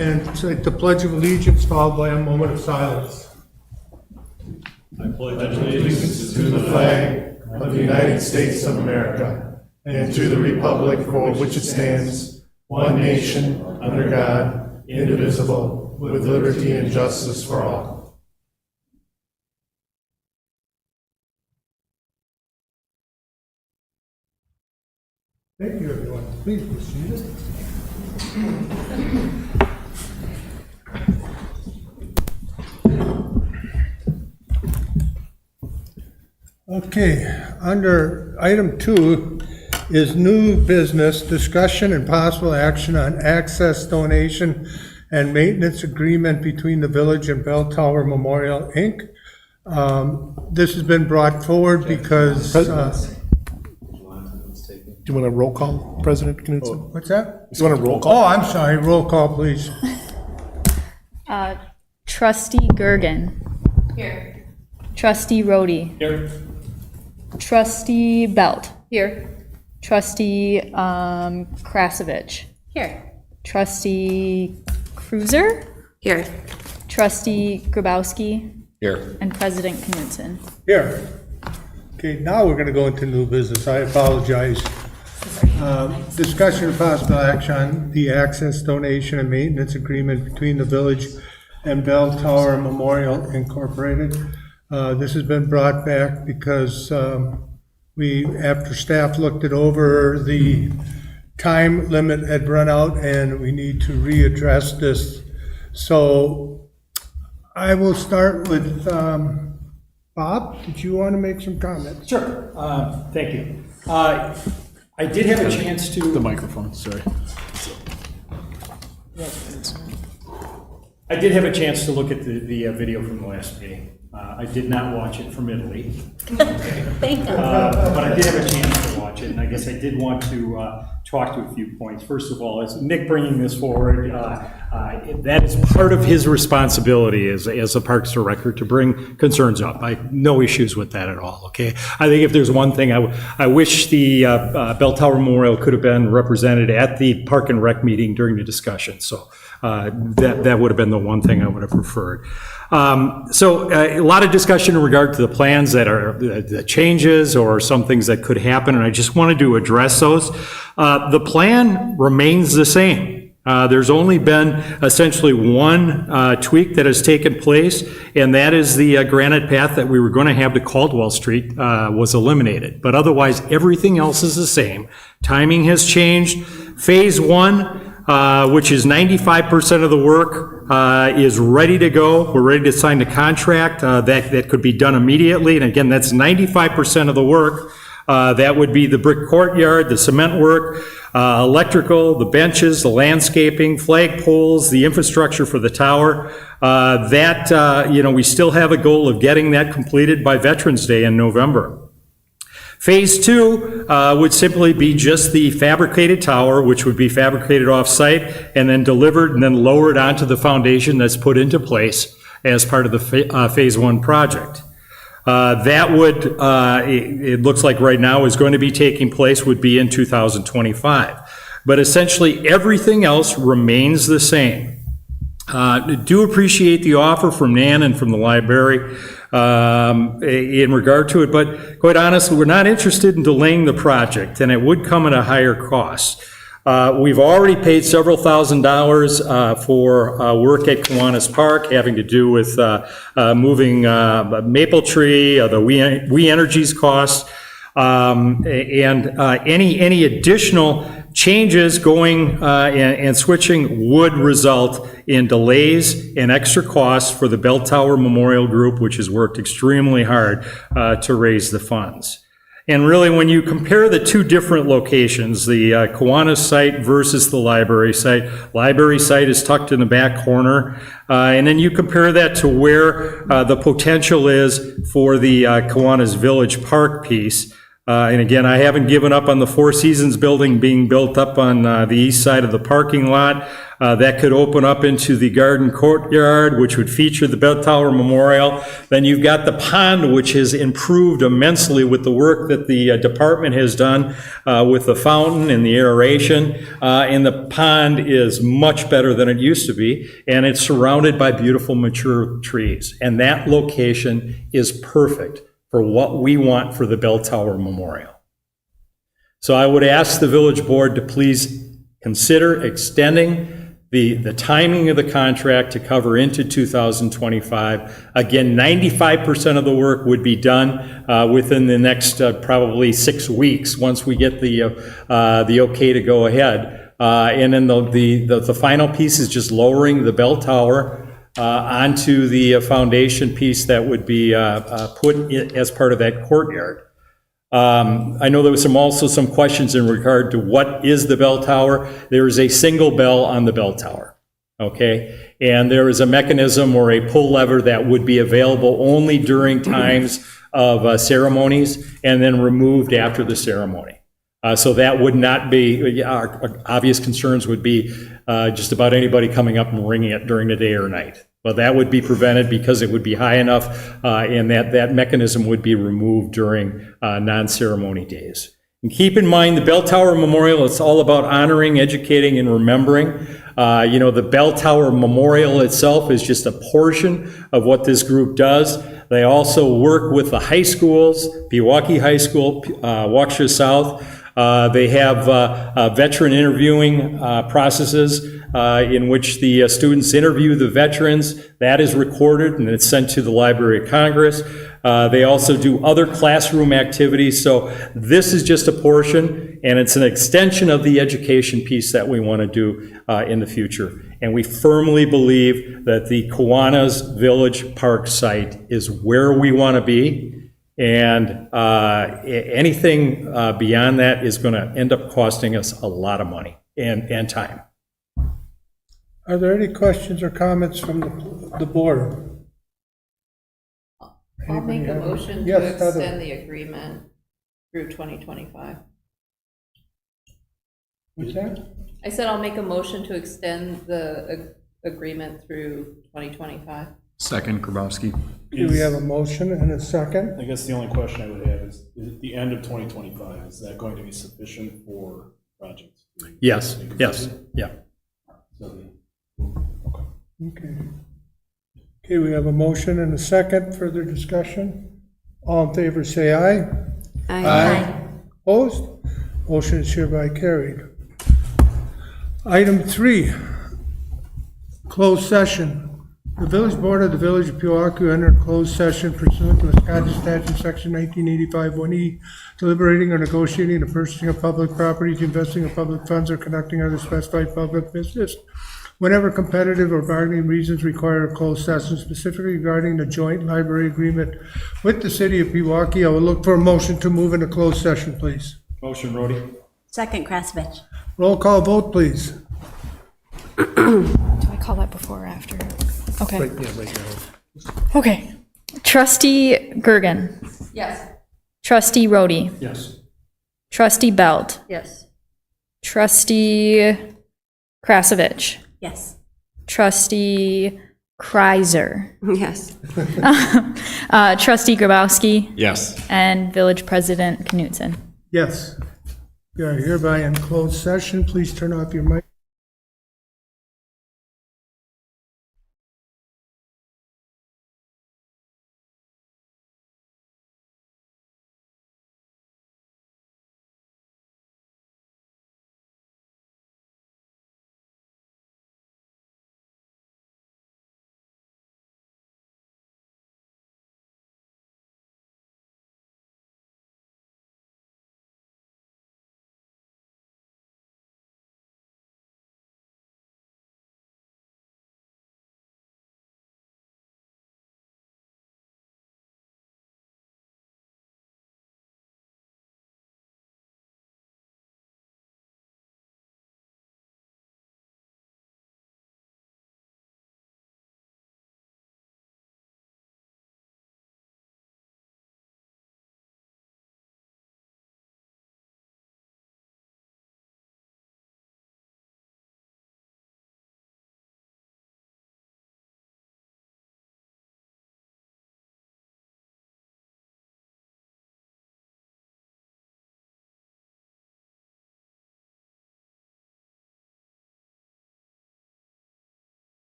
and take the Pledge of Allegiance followed by a moment of silence. I pledge allegiance to the flag of the United States of America and to the republic for which it stands, one nation, under God, indivisible, with liberty and justice for all. Thank you, everyone. Please be seated. Okay, under item 2 is new business, discussion and possible action on access donation and maintenance agreement between the village and Bell Tower Memorial, Inc. This has been brought forward because, Do you want a roll call, President Knudsen? what's that? Do you want a roll call? Oh, I'm sorry, roll call, please. Trustee Gergen. Here. Trustee Rhodey. Here. Trustee Belt. Here. Trustee Krasovich. Here. Trustee Cruiser. Here. Trustee Grabowski. Here. And President Knudsen. Here. Okay, now we're gonna go into new business. I apologize. Discussion of possible action on the access donation and maintenance agreement between the village and Bell Tower Memorial Incorporated. This has been brought back because after staff looked it over, the time limit had run out and we need to readdress this. So I will start with Bob. Did you want to make some comments? Sure, thank you. I did have a chance to. The microphone, sorry. I did have a chance to look at the video from the last meeting. I did not watch it from Italy. Thank you. But I did have a chance to watch it, and I guess I did want to talk to a few points. First of all, as Nick bringing this forward, that is part of his responsibility as the Parks Director to bring concerns up. I have no issues with that at all, okay? I think if there's one thing, I wish the Bell Tower Memorial could have been represented at the Park and Rec meeting during the discussion, so that would have been the one thing I would have preferred. So a lot of discussion in regard to the plans that are the changes or some things that could happen, and I just wanted to address those. The plan remains the same. There's only been essentially one tweak that has taken place, and that is the granite path that we were going to have to Caldwell Street was eliminated. But otherwise, everything else is the same. Timing has changed. Phase 1, which is 95% of the work, is ready to go. We're ready to sign the contract. That could be done immediately. And again, that's 95% of the work. That would be the brick courtyard, the cement work, electrical, the benches, the landscaping, flag poles, the infrastructure for the tower. We still have a goal of getting that completed by Veterans Day in November. Phase 2 would simply be just the fabricated tower, which would be fabricated off-site and then delivered and then lowered onto the foundation that's put into place as part of the Phase 1 project. That would, it looks like right now is going to be taking place would be in 2025. But essentially everything else remains the same. Do appreciate the offer from Nan and from the library in regard to it, but quite honestly, we're not interested in delaying the project, and it would come at a higher cost. We've already paid several $1,000s for work at Kiwanis Park having to do with moving maple tree, the We Energies costs, and any additional changes going and switching would result in delays and extra costs for the Bell Tower Memorial Group, which has worked extremely hard to raise the funds. And really, when you compare the two different locations, the Kiwanis site versus the library site is tucked in the back corner, and then you compare that to where the potential is for the Kiwanis Village Park piece. And again, I haven't given up on the Four Seasons building being built up on the east side of the parking lot. That could open up into the garden courtyard, which would feature the Bell Tower Memorial. Then you've got the pond, which has improved immensely with the work that the department has done with the fountain and the aeration. And the pond is much better than it used to be, and it's surrounded by beautiful mature trees. And that location is perfect for what we want for the Bell Tower Memorial. So I would ask the village board to please consider extending the timing of the contract to cover into 2025. Again, 95% of the work would be done within the next probably 6 weeks once we get the okay to go ahead. And then the final piece is just lowering the bell tower onto the foundation piece that would be put as part of that courtyard. I know there was also some questions in regard to what is the bell tower. There is a single bell on the bell tower, okay? And there is a mechanism or a pull lever that would be available only during times of ceremonies and then removed after the ceremony. So that would not be, our obvious concerns would be just about anybody coming up and ringing it during the day or night. Well, that would be prevented because it would be high enough and that mechanism would be removed during non-ceremony days. And keep in mind, the Bell Tower Memorial, it's all about honoring, educating, and remembering. The Bell Tower Memorial itself is just a portion of what this group does. They also work with the high schools, Pewaukee High School, Waukesha South. They have veteran interviewing processes in which the students interview the veterans. That is recorded and it's sent to the Library of Congress. They also do other classroom activities. So this is just a portion, and it's an extension of the education piece that we want to do in the future. And we firmly believe that the Kiwanis Village Park site is where we want to be. And anything beyond that is going to end up costing us a lot of money and time. Are there any questions or comments from the board? I'll make a motion to Yes, Heather. extend the agreement through 2025. What's that? I said I'll make a motion to extend the agreement through 2025. Second, Grabowski. Do we have a motion and a second? I guess the only question I would have is at the end of 2025, is that going to be sufficient for projects? Yes, yeah. Okay. Okay, we have a motion and a second. Further discussion? All in favor, say aye. Aye. Opposed? Motion is hereby carried. Item 3, closed session. The village board of the Village of Pewaukee entered closed session pursuant to Wisconsin statute section 1985 1E, deliberating or negotiating the purchasing of public properties, investing of public funds, or conducting other specified public business whenever competitive or bargaining reasons require a closed session, specifically regarding the joint library agreement with the city of Pewaukee. I will look for a motion to move into closed session, please. Motion, Rhodey. Second, Krasovich. Roll call vote, please. Do I call that before or after? Okay. Okay. Trustee Gergen. Yes. Trustee Rhodey. Yes. Trustee Belt. Yes. Trustee Krasovich. Yes. Trustee Kreiser. Yes. Trustee Grabowski. Yes. And Village President Knutson. Yes. We are hereby in closed session. Please turn off your mic.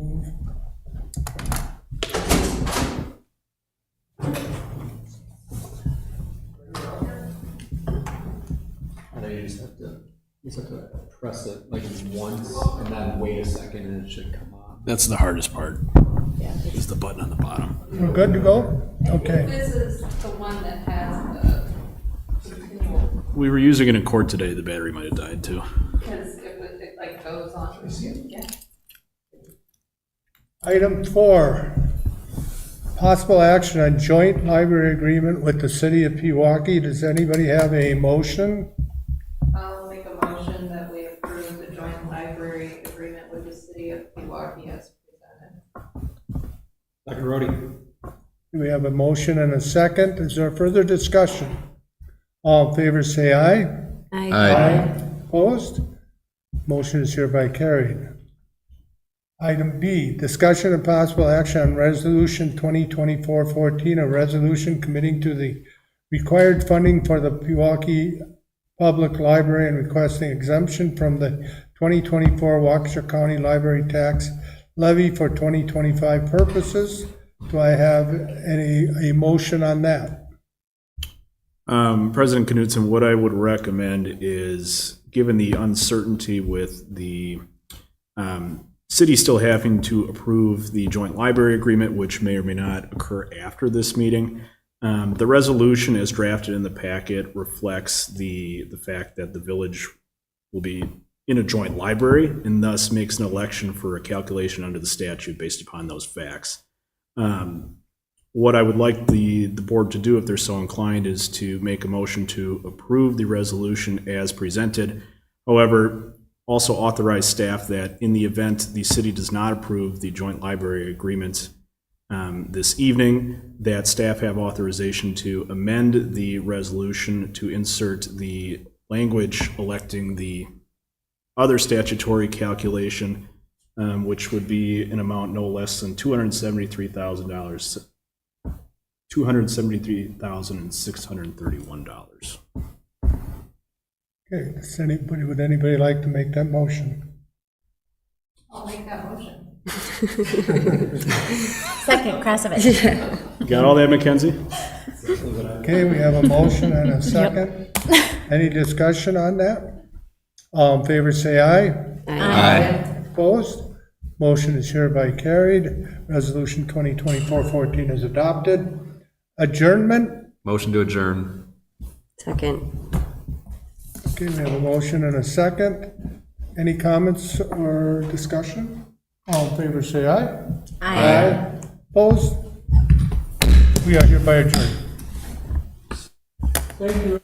And then you just have to press it like once and then wait a second and it should come on. That's the hardest part, is the button on the bottom. We're good to go? Okay. This is the one that has the continual, We were using it in court today, the battery might have died too. because it like goes on. Yeah. Item 4, possible action on joint library agreement with the city of Pewaukee. Does anybody have a motion? I'll make a motion that we approve the joint library agreement with the city of Pewaukee as presented. Dr. Rhodey? We have a motion and a second. Is there further discussion? All in favor, say aye. Aye. Opposed? Motion is hereby carried. Item B, discussion and possible action on Resolution 2024-14, a resolution committing to the required funding for the Pewaukee Public Library and requesting exemption from the 2024 Waukesha County Library Tax Levy for 2025 purposes. Do I have a motion on that? President Knutson, what I would recommend is, given the uncertainty with the city still having to approve the joint library agreement, which may or may not occur after this meeting, the resolution as drafted in the packet reflects the fact that the village will be in a joint library and thus makes an election for a calculation under the statute based upon those facts. What I would like the board to do, if they're so inclined, is to make a motion to approve the resolution as presented. However, also authorize staff that in the event the city does not approve the joint library agreement this evening, that staff have authorization to amend the resolution to insert the language electing the other statutory calculation, which would be an amount no less than $273,000. $273,631. Okay, would anybody like to make that motion? I'll make that motion. Second, Krasovich. You got all that, Mackenzie? Okay, we have a motion and a second. Any discussion on that? All in favor, say aye. Aye. Opposed? Motion is hereby carried. Resolution 2024-14 is adopted. Adjournment? Motion to adjourn. Second. Okay, we have a motion and a second. Any comments or discussion? All in favor, say aye. Aye. Opposed? We are hereby adjourned. Thank you.